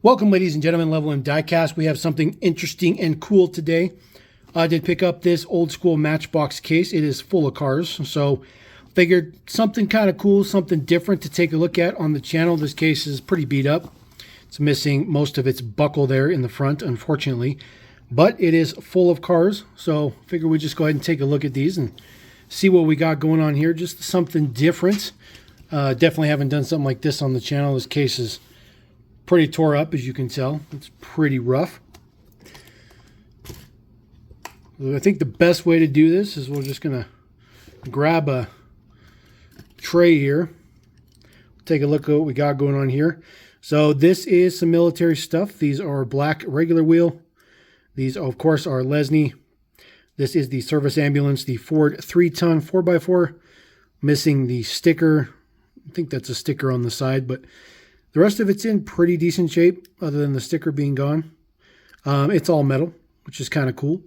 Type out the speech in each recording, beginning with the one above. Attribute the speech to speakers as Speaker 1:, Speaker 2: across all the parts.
Speaker 1: Welcome, ladies and gentlemen, Level M Diecast. We have something interesting and cool today. I did pick up this old school Matchbox case. It is full of cars, so figured something kind of cool, something different to take a look at on the channel. This case is pretty beat up. It's missing most of its buckle there in the front, unfortunately, but it is full of cars, so figure we just go ahead and take a look at these and see what we got going on here. Just something different. Definitely haven't done something like this on the channel. This case is pretty tore up, as you can tell. It's pretty rough. I think the best way to do this is we're just going to grab a tray here. Take a look at what we got going on here. So this is some military stuff. These are black regular wheel. These, of course, are Lesney. This is the service ambulance, the Ford 3-ton 4x4. Missing the sticker. I think that's a sticker on the side, but the rest of it's in pretty decent shape, other than the sticker being gone. It's all metal, which is kind of cool.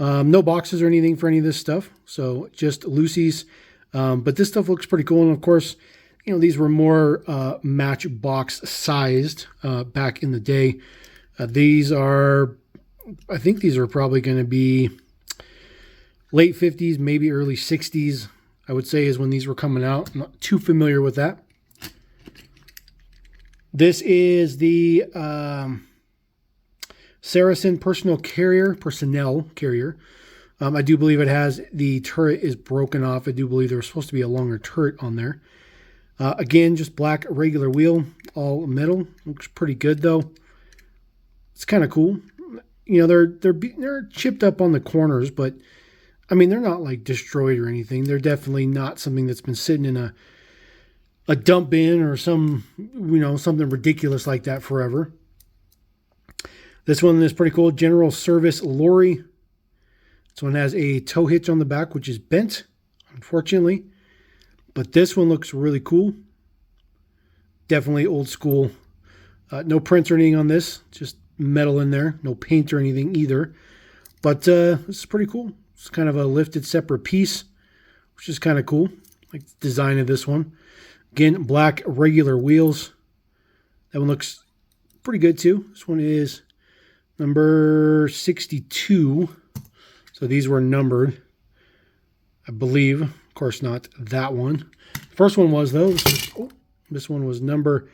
Speaker 1: No boxes or anything for any of this stuff, so just loosies. But this stuff looks pretty cool, and of course, you know, these were more Matchbox sized back in the day. These are, I think these are probably going to be late 50s, maybe early 60s, I would say, is when these were coming out. I'm not too familiar with that. This is the Saracen personnel carrier. I do believe it has, the turret is broken off. I do believe there was supposed to be a longer turret on there. Again, just black regular wheel, all metal. Looks pretty good though. It's kind of cool. You know, they're chipped up on the corners, but I mean, they're not like destroyed or anything. They're definitely not something that's been sitting in a dump bin or some, you know, something ridiculous like that forever. This one is pretty cool. General Service Lorry. This one has a tow hitch on the back, which is bent, unfortunately. But this one looks really cool. Definitely old school. No prints or anything on this. Just metal in there. No paint or anything either. But this is pretty cool. It's kind of a lifted separate piece, which is kind of cool. Like the design of this one. Again, black regular wheels. That one looks pretty good too. This one is number 62. So these were numbered, I believe. Of course, not that one. The first one was, though. This one was number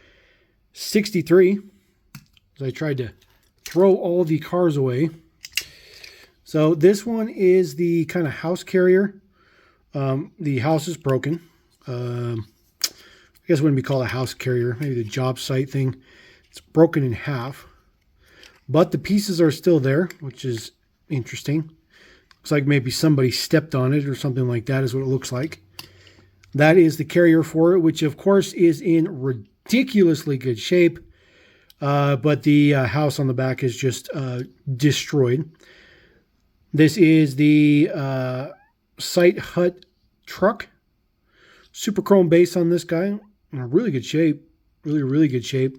Speaker 1: 63. So I tried to throw all the cars away. So this one is the kind of house carrier. The house is broken. I guess it wouldn't be called a house carrier, maybe the job site thing. It's broken in half, but the pieces are still there, which is interesting. Looks like maybe somebody stepped on it or something like that is what it looks like. That is the carrier for it, which of course is in ridiculously good shape, but the house on the back is just destroyed. This is the Site Hut truck. Super chrome base on this guy. In a really good shape. Really good shape.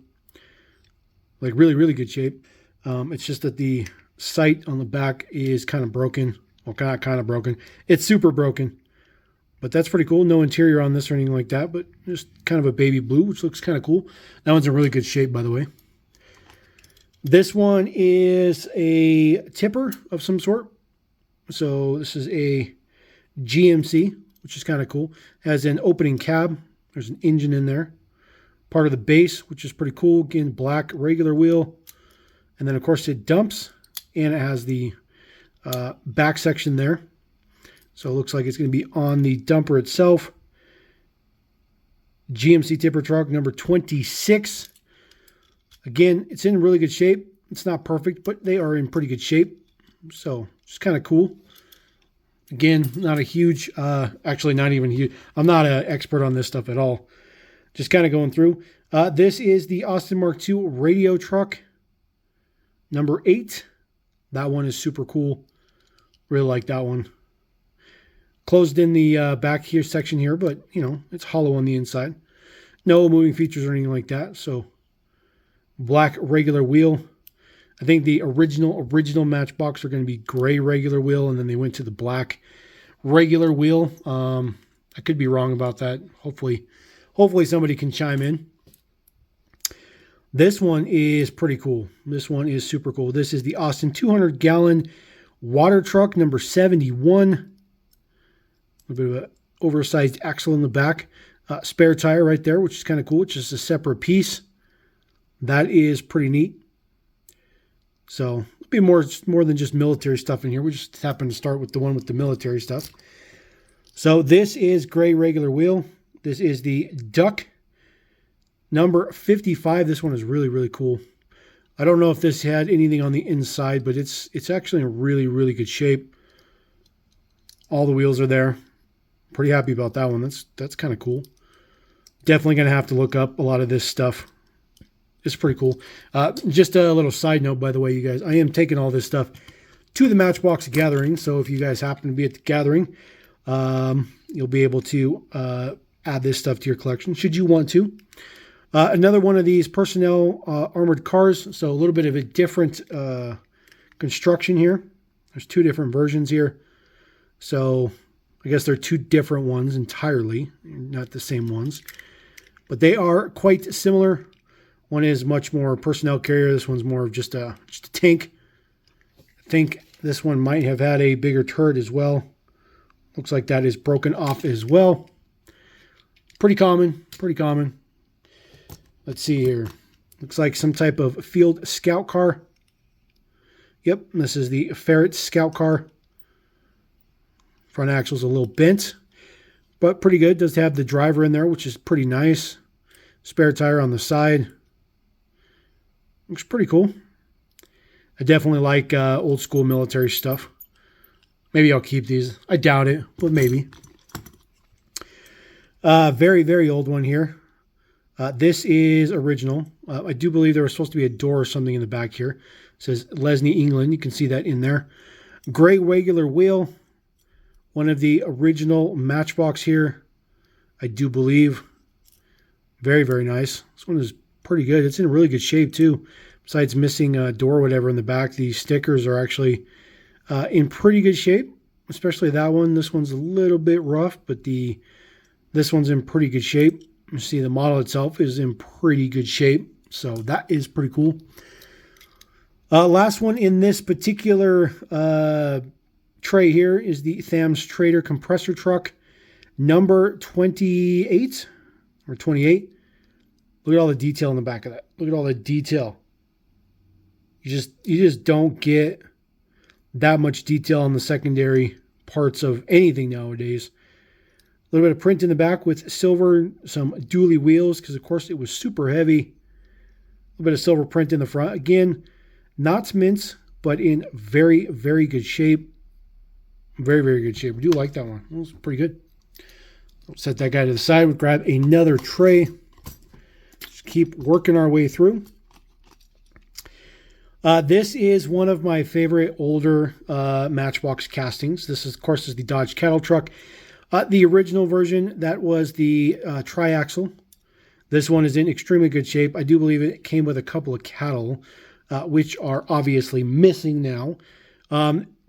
Speaker 1: Like really good shape. It's just that the sight on the back is kind of broken. Well, kind of broken. It's super broken. But that's pretty cool. No interior on this or anything like that, but just kind of a baby blue, which looks kind of cool. That one's in really good shape, by the way. This one is a tipper of some sort. So this is a GMC, which is kind of cool. Has an opening cab. There's an engine in there. Part of the base, which is pretty cool. Again, black regular wheel. And then, of course, it dumps. And it has the back section there. So it looks like it's going to be on the dumper itself. GMC Tipper truck, number 26. Again, it's in really good shape. It's not perfect, but they are in pretty good shape. So it's kind of cool. Again, not a huge, actually not even huge. I'm not an expert on this stuff at all. Just kind of going through. This is the Austin Mark II radio truck, number 8. That one is super cool. Really like that one. Closed in the back here section here, but, you know, it's hollow on the inside. No moving features or anything like that. So, black regular wheel. I think the original Matchbox are going to be gray regular wheel, and then they went to the black regular wheel. I could be wrong about that. Hopefully somebody can chime in. This one is pretty cool. This one is super cool. This is the Austin 200-gallon water truck number 71. A little bit of an oversized axle in the back. Spare tire right there, which is kind of cool. It's just a separate piece. That is pretty neat. So it'll be more than just military stuff in here. We just happen to start with the one with the military stuff. So this is gray regular wheel. This is the Duck number 55. This one is really, really cool. I don't know if this had anything on the inside, but it's actually in really, really good shape. All the wheels are there. Pretty happy about that one. That's kind of cool. Definitely going to have to look up a lot of this stuff. It's pretty cool. Just a little side note, by the way, you guys. I am taking all this stuff to the Matchbox gathering. So if you guys happen to be at the gathering, you'll be able to add this stuff to your collection, should you want to. Another one of these personnel armored cars. So a little bit of a different construction here. There's two different versions here. So I guess they're two different ones entirely, not the same ones. But they are quite similar. One is much more personnel carrier. This one's more of just a tank. I think this one might have had a bigger turret as well. Looks like that is broken off as well. Pretty common, pretty common. Let's see here. Looks like some type of field scout car. Yep, this is the Ferret scout car. Front axle's a little bent, but pretty good. Does have the driver in there, which is pretty nice. Spare tire on the side. Looks pretty cool. I definitely like old school military stuff. Maybe I'll keep these. I doubt it, but maybe. Very, very old one here. This is original. I do believe there was supposed to be a door or something in the back here. It says Lesney England. You can see that in there. Gray regular wheel. One of the original Matchbox here, I do believe. Very, very nice. This one is pretty good. It's in really good shape too. Besides missing a door or whatever in the back, these stickers are actually in pretty good shape. Especially that one. This one's a little bit rough, but this one's in pretty good shape. You see the model itself is in pretty good shape. So that is pretty cool. Last one in this particular tray here is the Thams Trader Compressor Truck number 28 or 28. Look at all the detail in the back of that. Look at all the detail. You just don't get that much detail on the secondary parts of anything nowadays. A little bit of print in the back with silver, some dually wheels, because of course it was super heavy. A little bit of silver print in the front. Again, not mints, but in very, very good shape. Very, very good shape. We do like that one. It was pretty good. We'll set that guy to the side. We'll grab another tray. Just keep working our way through. This is one of my favorite older Matchbox castings. This is, of course, is the Dodge cattle truck. The original version, that was the triaxle. This one is in extremely good shape. I do believe it came with a couple of cattle, which are obviously missing now.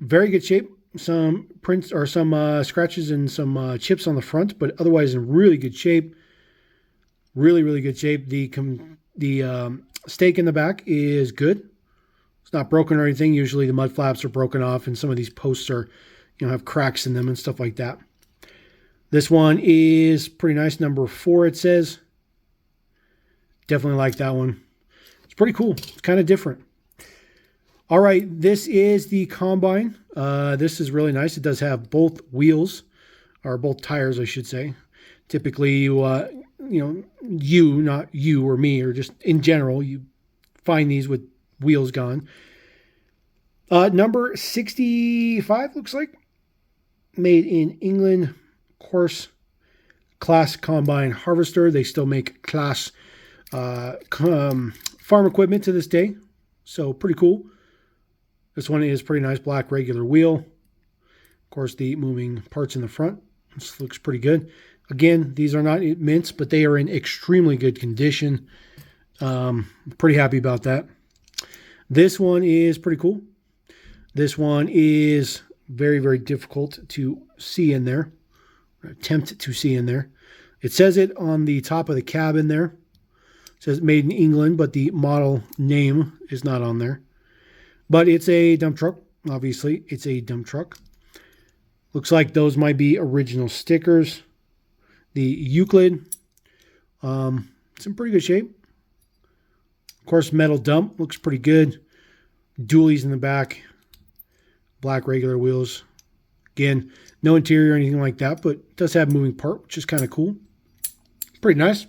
Speaker 1: Very good shape. Some prints or some scratches and some chips on the front, but otherwise in really good shape. Really, really good shape. The stake in the back is good. It's not broken or anything. Usually the mud flaps are broken off and some of these posts are, have cracks in them and stuff like that. This one is pretty nice. Number 4, it says. Definitely like that one. It's pretty cool. It's kind of different. All right, this is the Combine. This is really nice. It does have both wheels, or both tires, I should say. Typically, not you or me, or just in general, you find these with wheels gone. Number 65 looks like. Made in England. Of course, class combine harvester. They still make class farm equipment to this day. So pretty cool. This one is pretty nice. Black regular wheel. Of course, the moving parts in the front. This looks pretty good. Again, these are not mints, but they are in extremely good condition. Pretty happy about that. This one is pretty cool. This one is very, very difficult to see in there. Or attempt to see in there. It says it on the top of the cab in there. It says made in England, but the model name is not on there. But it's a dump truck. Obviously, it's a dump truck. Looks like those might be original stickers. The Euclid, it's in pretty good shape. Of course, metal dump looks pretty good. Dualies in the back. Black regular wheels. Again, no interior or anything like that, but it does have moving part, which is kind of cool. Pretty nice.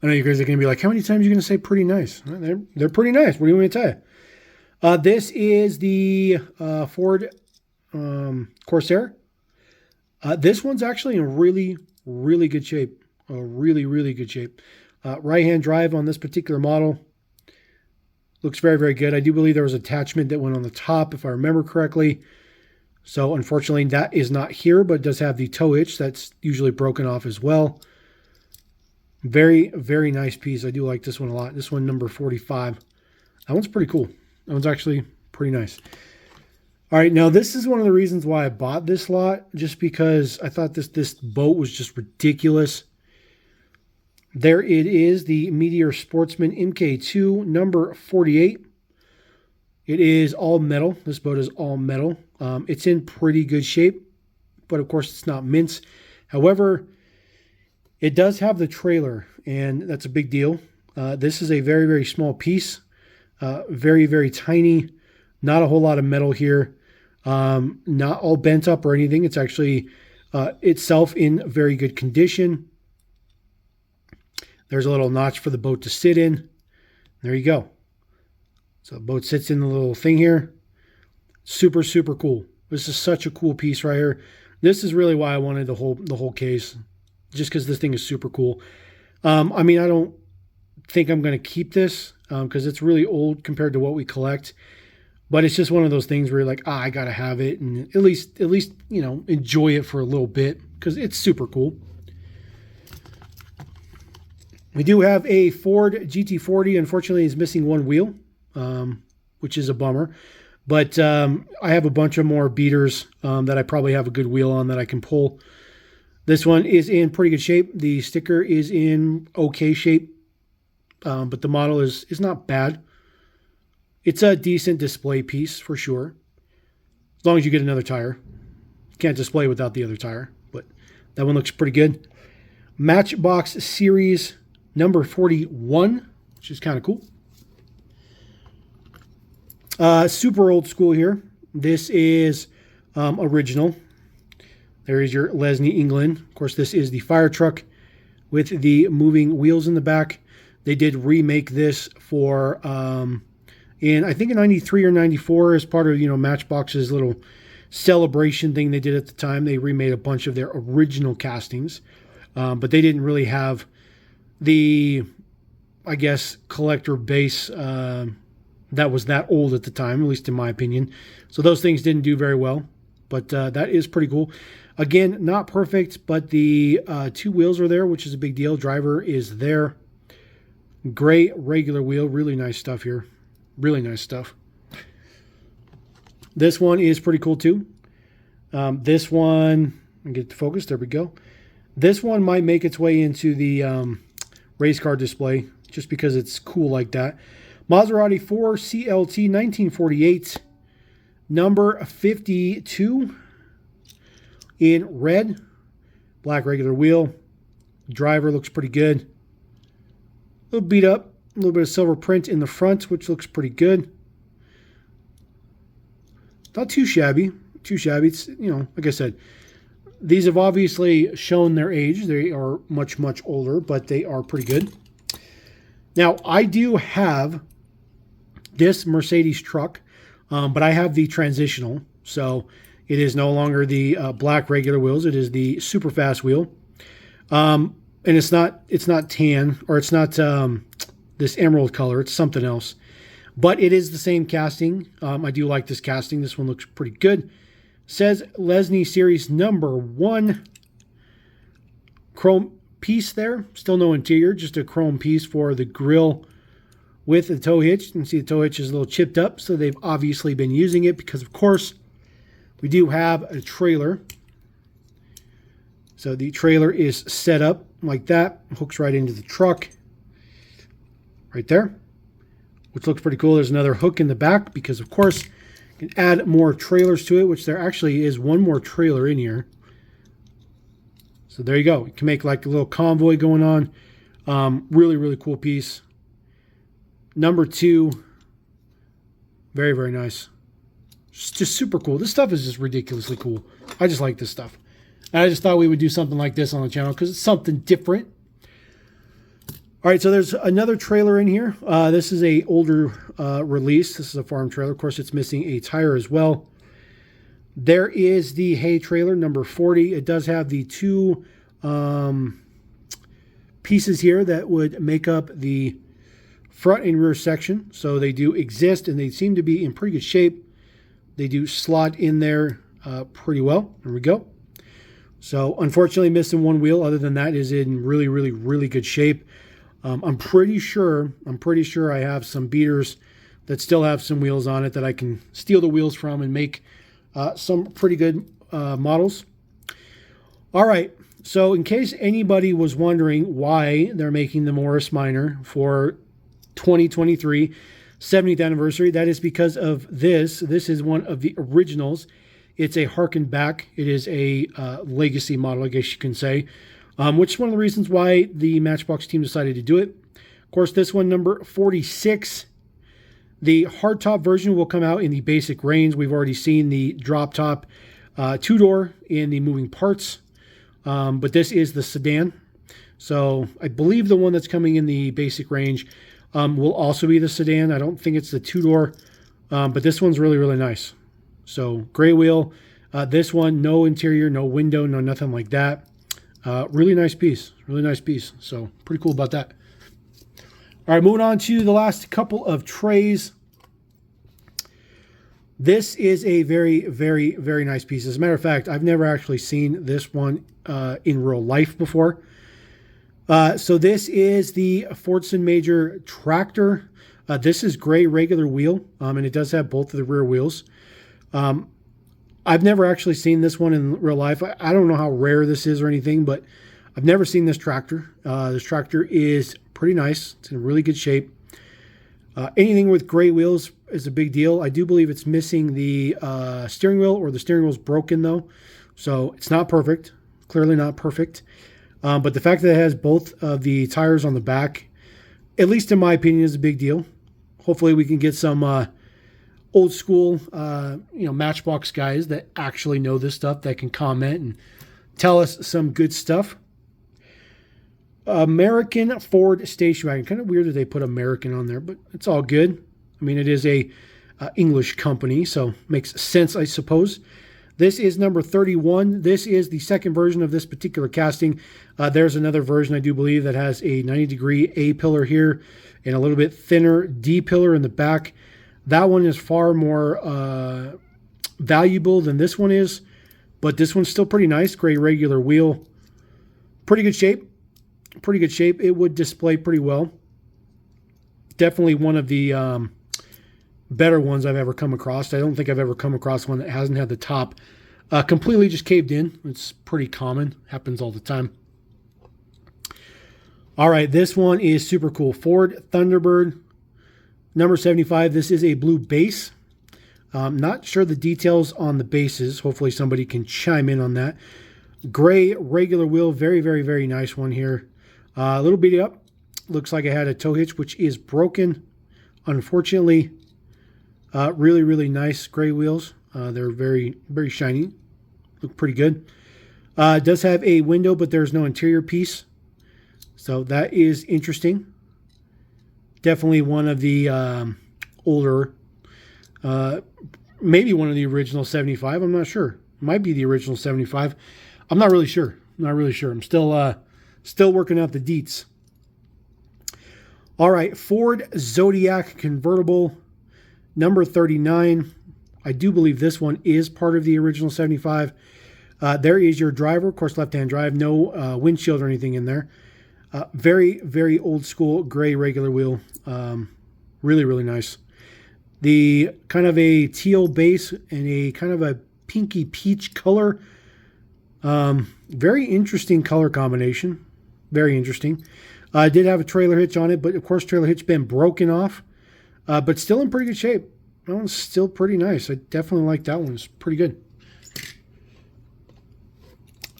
Speaker 1: I know you guys are going to be like, how many times are you going to say pretty nice? Well, they're pretty nice. What do you want me to tell you? This is the Ford Corsair. This one's actually in really, really good shape. Really, really good shape. Right-hand drive on this particular model. Looks very, very good. I do believe there was an attachment that went on the top, if I remember correctly. So, unfortunately, that is not here, but it does have the tow hitch. That's usually broken off as well. Very, very nice piece. I do like this one a lot. This one, number 45. That one's pretty cool. That one's actually pretty nice. All right, now this is one of the reasons why I bought this lot, just because I thought this boat was just ridiculous. There it is, the Meteor Sportsman MK2, number 48. It is all metal. This boat is all metal. It's in pretty good shape, but of course it's not mints. However, it does have the trailer, and that's a big deal. This is a very, very small piece. Very, very tiny. Not a whole lot of metal here. Not all bent up or anything. It's actually itself in very good condition. There's a little notch for the boat to sit in. There you go. So the boat sits in the little thing here. Super, super cool. This is such a cool piece right here. This is really why I wanted the whole case, just because this thing is super cool. I mean, I don't think I'm going to keep this because it's really old compared to what we collect. But it's just one of those things where you're like, I got to have it, and at least you know, enjoy it for a little bit because it's super cool. We do have a Ford GT40. Unfortunately, it's missing one wheel, which is a bummer. But I have a bunch of more beaters that I probably have a good wheel on that I can pull. This one is in pretty good shape. The sticker is in okay shape, but the model is not bad. It's a decent display piece for sure, as long as you get another tire. You can't display without the other tire, but that one looks pretty good. Matchbox Series number 41, which is kind of cool. Super old school here. This is original. There is your Lesney England. Of course, this is the fire truck with the moving wheels in the back. They did remake this for, I think in 93 or 94 as part of, you know, Matchbox's little celebration thing they did at the time. They remade a bunch of their original castings, but they didn't really have the, I guess, collector base that was that old at the time, at least in my opinion. So those things didn't do very well, but that is pretty cool. Again, not perfect, but the two wheels are there, which is a big deal. Driver is there. Gray regular wheel. Really nice stuff here. Really nice stuff. This one is pretty cool too. This one, get to focus. There we go. This one might make its way into the race car display just because it's cool like that. Maserati 4 CLT 1948, number 52, in red, black regular wheel. Driver looks pretty good. A little beat up, a little bit of silver print in the front, which looks pretty good. Not too shabby, It's, you know, like I said, these have obviously shown their age. They are much, much older, but they are pretty good. Now, I do have this Mercedes truck, but I have the Transitional, so it is no longer the black regular wheels. It is the super fast wheel, and it's not tan, or it's not this emerald color. It's something else, but it is the same casting. I do like this casting. This one looks pretty good. Says Lesney Series number 1. Chrome piece there. Still no interior, just a chrome piece for the grille with the tow hitch. You can see the tow hitch is a little chipped up, so they've obviously been using it because, of course, we do have a trailer. So the trailer is set up like that. Hooks right into the truck. Right there. Which looks pretty cool. There's another hook in the back because, of course, you can add more trailers to it, which there actually is one more trailer in here. So there you go. You can make like a little convoy going on. Really, really cool piece. Number 2. Very, very nice. Just super cool. This stuff is just ridiculously cool. I just like this stuff. And I just thought we would do something like this on the channel because it's something different. All right, so there's another trailer in here. This is a older release. This is a farm trailer. Of course, it's missing a tire as well. There is the hay trailer, number 40. It does have the 2 pieces here that would make up the front and rear section. So they do exist, and they seem to be in pretty good shape. They do slot in there pretty well. There we go. So unfortunately missing one wheel. Other than that, is in really, really, really good shape. I'm pretty sure I have some beaters that still have some wheels on it that I can steal the wheels from and make some pretty good models. All right, so in case anybody was wondering why they're making the Morris Minor for 2023 70th anniversary, that is because of this. This is one of the originals. It's a harken back. It is a legacy model, I guess you can say, which is one of the reasons why the Matchbox team decided to do it. Of course, this one, number 46. The hardtop version will come out in the basic range. We've already seen the drop top 2-door in the moving parts, but this is the sedan. So I believe the one that's coming in the basic range will also be the sedan. I don't think it's the 2-door, but this one's really, really nice. So gray wheel. This one, no interior, no window, no nothing like that. Really nice piece. Really nice piece. So pretty cool about that. All right, moving on to the last couple of trays. This is a very, very, very nice piece. As a matter of fact, I've never actually seen this one in real life before. So this is the Fortson Major tractor. This is gray regular wheel, and it does have both of the rear wheels. I've never actually seen this one in real life. I don't know how rare this is or anything, but I've never seen this tractor. This tractor is pretty nice. It's in really good shape. Anything with gray wheels is a big deal. I do believe it's missing the steering wheel, or the steering wheel's broken though. So it's not perfect. Clearly not perfect. But the fact that it has both of the tires on the back, at least in my opinion, is a big deal. Hopefully we can get some old school, Matchbox guys that actually know this stuff that can comment and tell us some good stuff. American Ford station wagon. Kind of weird that they put American on there, but it's all good. I mean, it is a English company, so makes sense, I suppose. This is number 31. This is the second version of this particular casting. There's another version, I do believe, that has a 90-degree A-pillar here and a little bit thinner D-pillar in the back. That one is far more valuable than this one is, but this one's still pretty nice. Gray regular wheel. Pretty good shape. Pretty good shape. It would display pretty well. Definitely one of the better ones I've ever come across. I don't think I've ever come across one that hasn't had the top completely just caved in. It's pretty common. Happens all the time. All right, this one is super cool. Ford Thunderbird, number 75. This is a blue base. Not sure the details on the bases. Hopefully somebody can chime in on that. Gray regular wheel. Very, very, very nice one here. A little beat up. Looks like it had a tow hitch, which is broken, unfortunately. Really, really nice gray wheels. They're very, very shiny. Look pretty good. It does have a window, but there's no interior piece. So that is interesting. Definitely one of the older, maybe one of the original 75. I'm not sure. Might be the original 75. I'm not really sure. I'm still working out the deets. All right, Ford Zodiac convertible, number 39. I do believe this one is part of the original 75. There is your driver, of course, left-hand drive, no windshield or anything in there. Very, very old school gray regular wheel. Really, really nice. The kind of a teal base and a kind of a pinky peach color. Very interesting color combination. Very interesting. I did have a trailer hitch on it, but of course trailer hitch been broken off, but still in pretty good shape. That one's still pretty nice. I definitely like that one. It's pretty good.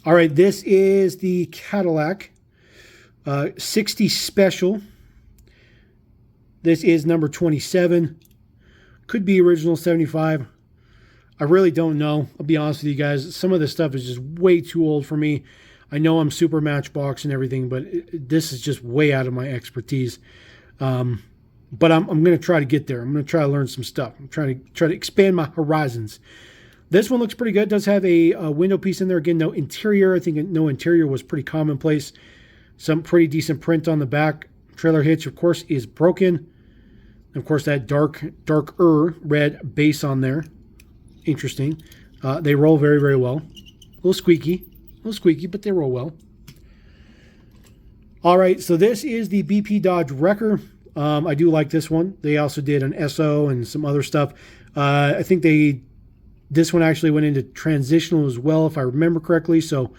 Speaker 1: All right, this is the Cadillac 60 Special. This is number 27. Could be original 75. I really don't know. I'll be honest with you guys. Some of this stuff is just way too old for me. I know I'm super Matchbox and everything, but this is just way out of my expertise. But I'm going to try to get there. I'm going to try to learn some stuff. I'm trying to expand my horizons. This one looks pretty good. It does have a window piece in there. Again, no interior. I think no interior was pretty commonplace. Some pretty decent print on the back. Trailer hitch, of course, is broken. Of course, that darker red base on there. Interesting. They roll very, very well. A little squeaky, but they roll well. All right, so this is the BP Dodge Wrecker. I do like this one. They also did an SO and some other stuff. I think this one actually went into transitional as well, if I remember correctly. So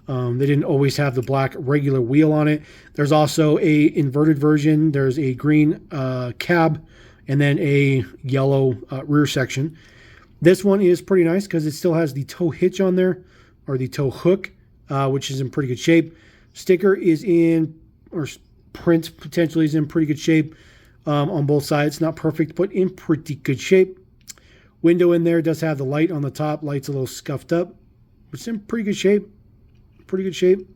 Speaker 1: they didn't always have the black regular wheel on it. There's also a inverted version. There's a green cab and then a yellow rear section. This one is pretty nice because it still has the tow hitch on there, or the tow hook, which is in pretty good shape. Sticker is in, or print potentially is in pretty good shape on both sides. Not perfect, but in pretty good shape. Window in there does have the light on the top. Light's a little scuffed up. It's in pretty good shape. Pretty good shape.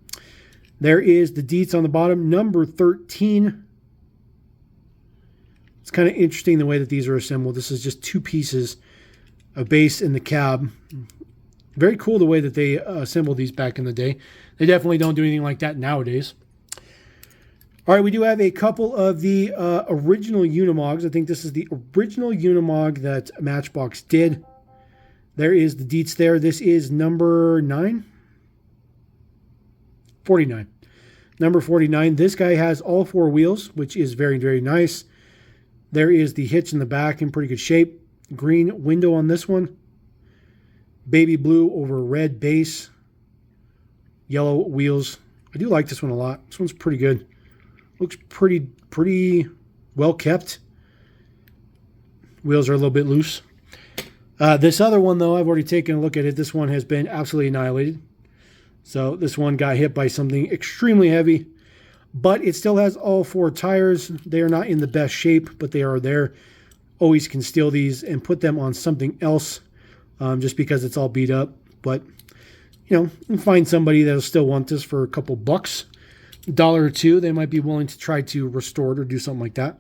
Speaker 1: There is the deets on the bottom. Number 13. It's kind of interesting the way that these are assembled. This is just two pieces, a base and the cab. Very cool the way that they assembled these back in the day. They definitely don't do anything like that nowadays. All right, we do have a couple of the original Unimogs. I think this is the original Unimog that Matchbox did. There is the deets there. This is number 49. Number 49. This guy has all four wheels, which is very, very nice. There is the hitch in the back in pretty good shape. Green window on this one. Baby blue over red base. Yellow wheels. I do like this one a lot. This one's pretty good. Looks pretty well kept. Wheels are a little bit loose. This other one, though, I've already taken a look at it. This one has been absolutely annihilated. So this one got hit by something extremely heavy. But it still has all four tires. They are not in the best shape, but they are there. Always can steal these and put them on something else just because it's all beat up. But, you know, you can find somebody that'll still want this for a couple bucks. $1 or $2, they might be willing to try to restore it or do something like that.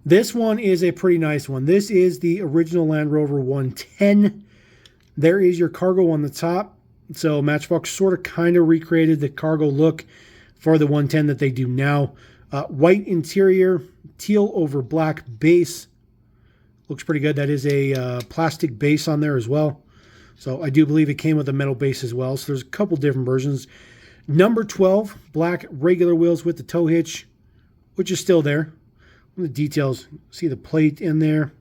Speaker 1: This one is a pretty nice one. This is the original Land Rover 110. There is your cargo on the top. So Matchbox sort of kind of recreated the cargo look for the 110 that they do now. White interior, teal over black base. Looks pretty good. That is a plastic base on there as well. So I do believe it came with a metal base as well. So there's a couple different versions. Number 12, black regular wheels with the tow hitch, which is still there. The details, see the plate in there.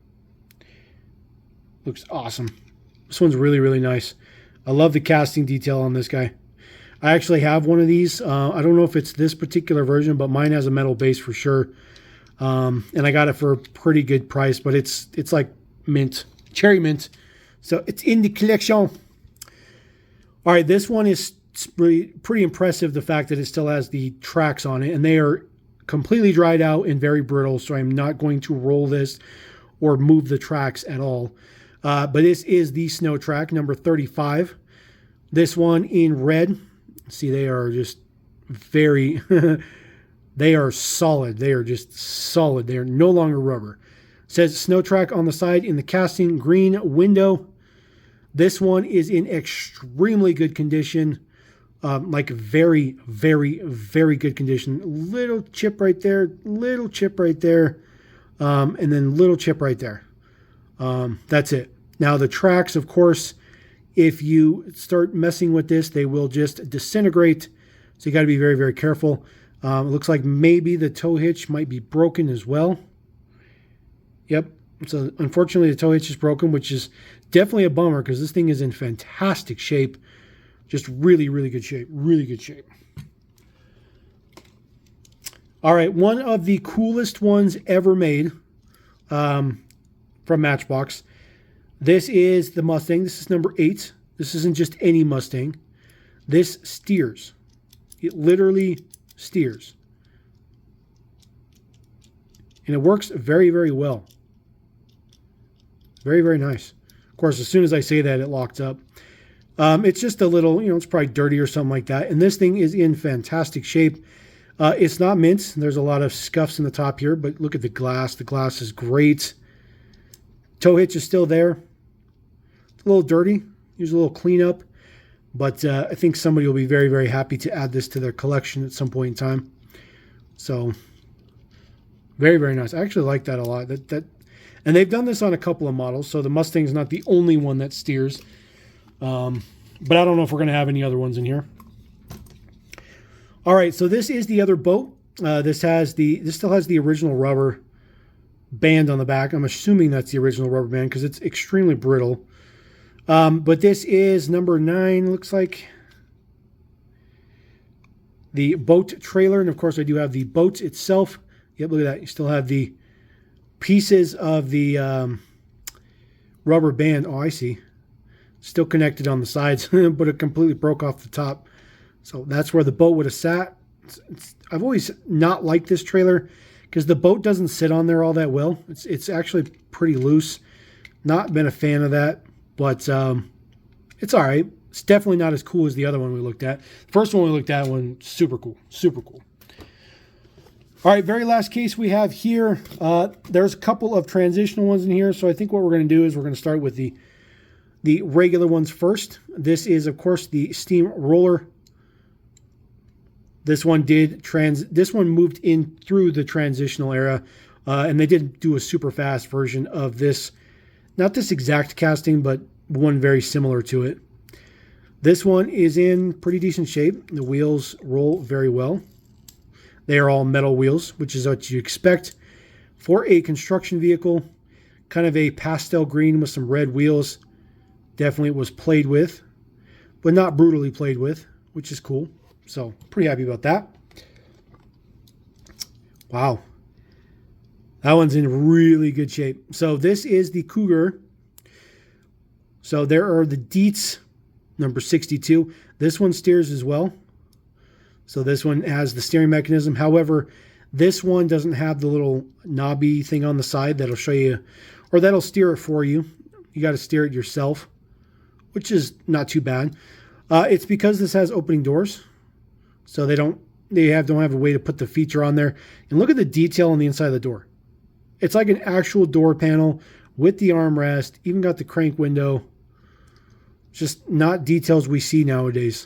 Speaker 1: Looks awesome. This one's really, really nice. I love the casting detail on this guy. I actually have one of these. I don't know if it's this particular version, but mine has a metal base for sure. And I got it for a pretty good price, but it's like mint, cherry mint. So it's in the collection. All right, this one is really pretty impressive, the fact that it still has the tracks on it, and they are completely dried out and very brittle, so I'm not going to roll this or move the tracks at all. But this is the snow track, number 35. This one in red. See, they are just very, they are solid. They are just solid. They are no longer rubber. It says snow track on the side in the casting, green window. This one is in extremely good condition. Like very, very, very good condition. Little chip right there, little chip right there, and then little chip right there. That's it. Now the tracks, of course, if you start messing with this, they will just disintegrate. So you got to be very, very careful. It looks like maybe the tow hitch might be broken as well. Yep. So unfortunately the tow hitch is broken, which is definitely a bummer because this thing is in fantastic shape. Just really, really good shape. Really good shape. All right, one of the coolest ones ever made from Matchbox. This is the Mustang. This is number 8. This isn't just any Mustang. This steers. It literally steers. And it works very, very well. Very, very nice. Of course, as soon as I say that, it locks up. It's just a little, it's probably dirty or something like that. And this thing is in fantastic shape. It's not mint. There's a lot of scuffs in the top here, but look at the glass. The glass is great. Tow hitch is still there. It's a little dirty. Use a little cleanup. But I think somebody will be very, very happy to add this to their collection at some point in time. So, very, very nice. I actually like that a lot. And they've done this on a couple of models, so the Mustang's not the only one that steers. But I don't know if we're going to have any other ones in here. All right, so this is the other boat. This still has the original rubber band on the back. I'm assuming that's the original rubber band because it's extremely brittle. But this is number 9, looks like. The boat trailer, and of course I do have the boat itself. Yep, look at that. You still have the pieces of the rubber band. Oh, I see. Still connected on the sides, but it completely broke off the top. So that's where the boat would have sat. I've always not liked this trailer because the boat doesn't sit on there all that well. It's actually pretty loose. Not been a fan of that, but it's all right. It's definitely not as cool as the other one we looked at. The first one we looked at, super cool, super cool. All right, very last case we have here. There's a couple of transitional ones in here, so I think what we're going to do is we're going to start with the regular ones first. This is, of course, the steam roller. This one moved in through the transitional era, and they did do a super fast version of this. Not this exact casting, but one very similar to it. This one is in pretty decent shape. The wheels roll very well. They are all metal wheels, which is what you expect for a construction vehicle. Kind of a pastel green with some red wheels. Definitely was played with, but not brutally played with, which is cool. So, pretty happy about that. Wow. That one's in really good shape. So, this is the Cougar. So, there are the Dietz, number 62. This one steers as well. So, this one has the steering mechanism. However, this one doesn't have the little knobby thing on the side that'll show you, or that'll steer it for you. You got to steer it yourself, which is not too bad. It's because this has opening doors. So they don't have a way to put the feature on there. And look at the detail on the inside of the door. It's like an actual door panel with the armrest. Even got the crank window. Just not details we see nowadays.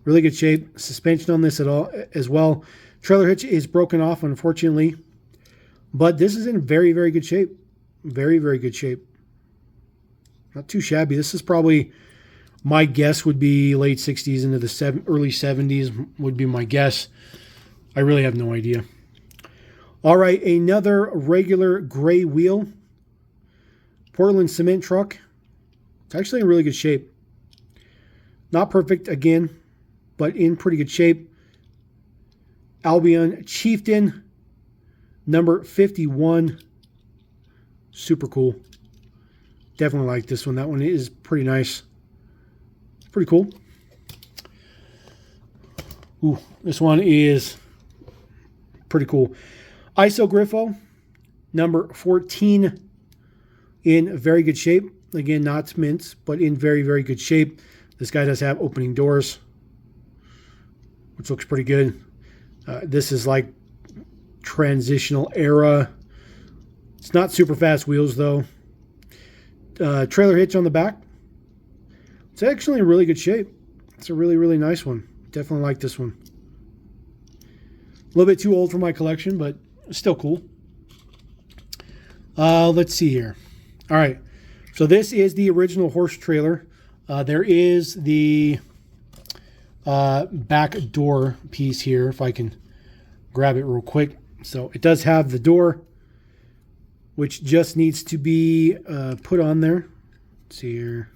Speaker 1: Really good shape. Suspension on this as well. Trailer hitch is broken off, unfortunately. But this is in very, very good shape. Very, very good shape. Not too shabby. This is probably, my guess would be late 60s into the early 70s would be my guess. I really have no idea. All right, another regular gray wheel. Portland cement truck. It's actually in really good shape. Not perfect again, but in pretty good shape. Albion Chieftain, number 51. Super cool. Definitely like this one. That one is pretty nice. Pretty cool. Ooh, this one is pretty cool. ISO Griffo, number 14, in very good shape. Again, not mint, but in very, very good shape. This guy does have opening doors, which looks pretty good. This is like transitional era. It's not super fast wheels, though. Trailer hitch on the back. It's actually in really good shape. It's a really, really nice one. Definitely like this one. A little bit too old for my collection, but still cool. Let's see here. All right. So this is the original horse trailer. There is the back door piece here, if I can grab it real quick. So it does have the door, which just needs to be put on there. Let's see here.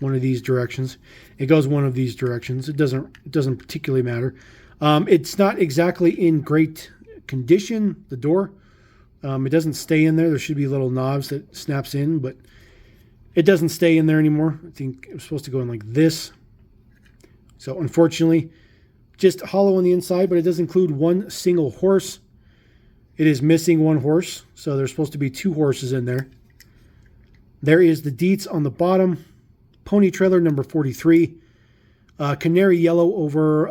Speaker 1: One of these directions. It goes one of these directions. It doesn't particularly matter. It's not exactly in great condition, the door. It doesn't stay in there. There should be little knobs that snaps in, but it doesn't stay in there anymore. I think it was supposed to go in like this. So unfortunately, just hollow on the inside, but it does include one single horse. It is missing one horse, so there's supposed to be 2 horses in there. There is the deets on the bottom. Pony trailer number 43. Canary yellow over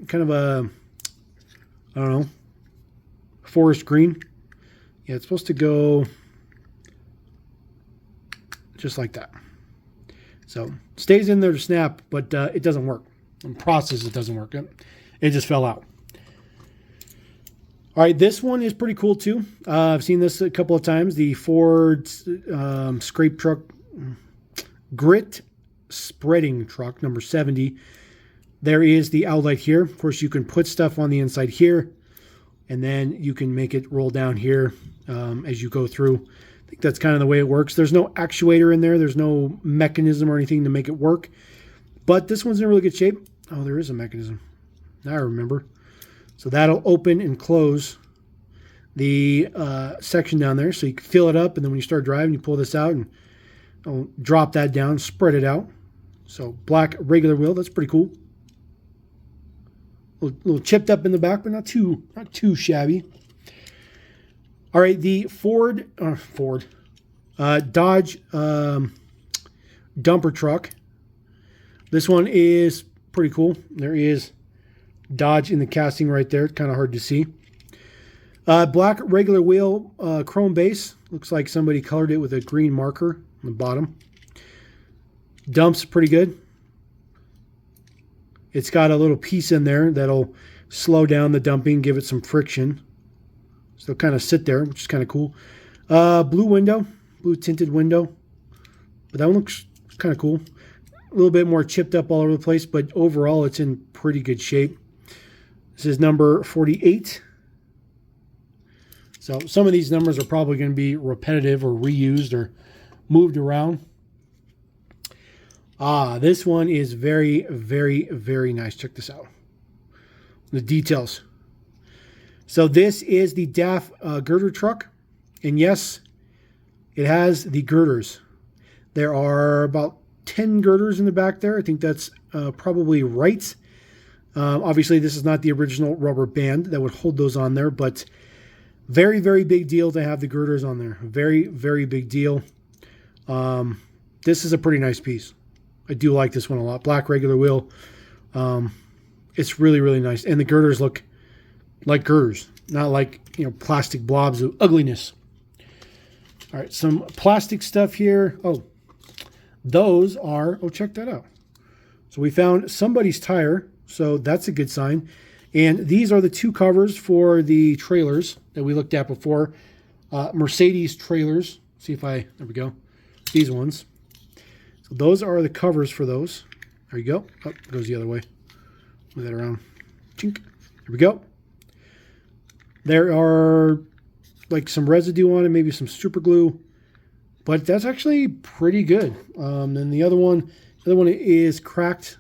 Speaker 1: kind of a, I don't know, forest green. Yeah, it's supposed to go just like that. So stays in there to snap, but it doesn't work. In process, it doesn't work. It just fell out. All right, this one is pretty cool too. I've seen this a couple of times. The Ford scrape truck, grit spreading truck, number 70. There is the outlet here. Of course, you can put stuff on the inside here, and then you can make it roll down here as you go through. I think that's kind of the way it works. There's no actuator in there. There's no mechanism or anything to make it work. But this one's in really good shape. Oh, there is a mechanism. Now I remember. So that'll open and close the section down there. So you can fill it up, and then when you start driving, you pull this out and drop that down, spread it out. So black regular wheel. That's pretty cool. A little chipped up in the back, but not too shabby. All right, the Dodge dumper truck. This one is pretty cool. There is Dodge in the casting right there. It's kind of hard to see. Black regular wheel, chrome base. Looks like somebody colored it with a green marker on the bottom. Dumps pretty good. It's got a little piece in there that'll slow down the dumping, give it some friction. So it'll kind of sit there, which is kind of cool. Blue window, blue tinted window. But that one looks kind of cool. A little bit more chipped up all over the place, but overall it's in pretty good shape. This is number 48. So some of these numbers are probably going to be repetitive or reused or moved around. This one is very, very, very nice. Check this out. The details. So this is the DAF Girder Truck. And yes, it has the girders. There are about 10 girders in the back there. I think that's probably right. Obviously, this is not the original rubber band that would hold those on there, but very, very big deal to have the girders on there. Very, very big deal. This is a pretty nice piece. I do like this one a lot. Black regular wheel. It's really, really nice. And the girders look like girders, not like, plastic blobs of ugliness. All right, some plastic stuff here. Oh, those are, check that out. So we found somebody's tire, so that's a good sign. And these are the 2 covers for the trailers that we looked at before. Mercedes trailers. See if there we go. These ones. So those are the covers for those. There you go. Oh, it goes the other way. Move that around. Chink. Here we go. There are like some residue on it, maybe some super glue, but that's actually pretty good. And the other one is cracked,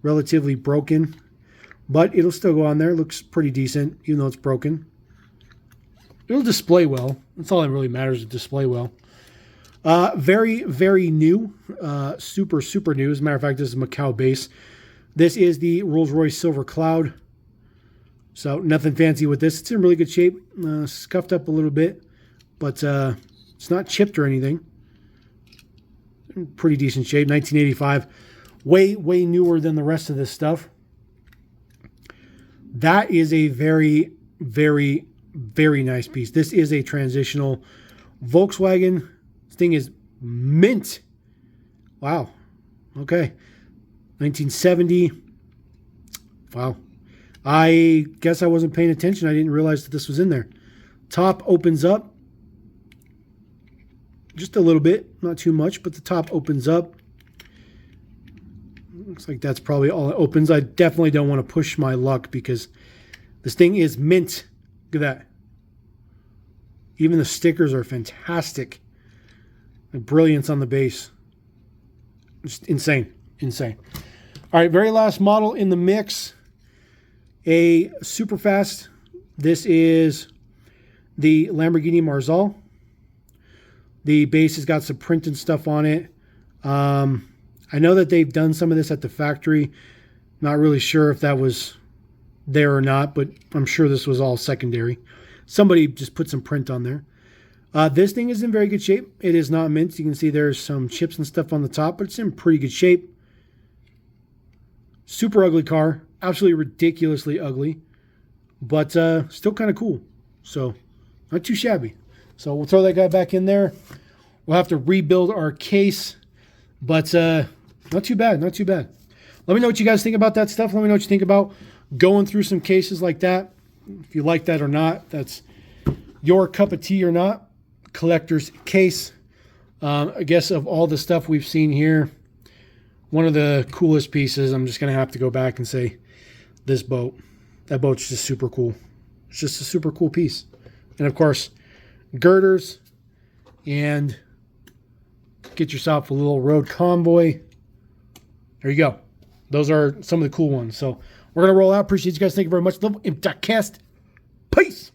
Speaker 1: relatively broken, but it'll still go on there. It looks pretty decent, even though it's broken. It'll display well. That's all that really matters, to display well. Very, very new. Super, super new. As a matter of fact, this is Macau base. This is the RollsRoyce Silver Cloud. So nothing fancy with this. It's in really good shape. Scuffed up a little bit, but it's not chipped or anything. In pretty decent shape. 1985. Way, way newer than the rest of this stuff. That is a very, very, very nice piece. This is a transitional Volkswagen. This thing is mint. Wow. Okay. 1970. Wow. I guess I wasn't paying attention. I didn't realize that this was in there. Top opens up. Just a little bit. Not too much, but the top opens up. Looks like that's probably all it opens. I definitely don't want to push my luck because this thing is mint. Look at that. Even the stickers are fantastic. The brilliance on the base. Just insane. Insane. All right, very last model in the mix, a super fast. This is the Lamborghini Marazzo. The base has got some print and stuff on it. I know that they've done some of this at the factory. Not really sure if that was there or not, but I'm sure this was all secondary. Somebody just put some print on there. This thing is in very good shape. It is not mint. You can see there's some chips and stuff on the top, but it's in pretty good shape. Super ugly car. Absolutely ridiculously ugly, but still kind of cool. So not too shabby. So we'll throw that guy back in there. We'll have to rebuild our case, but not too bad, not too bad. Let me know what you guys think about that stuff. Let me know what you think about going through some cases like that. If you like that or not, that's your cup of tea or not. Collector's case. I guess of all the stuff we've seen here, one of the coolest pieces, I'm just going to have to go back and say this boat. That boat's just super cool. It's just a super cool piece. And of course, girders, and get yourself a little road convoy. There you go. Those are some of the cool ones. So we're going to roll out. Appreciate you guys. Thank you very much. Love Imp.cast. Peace.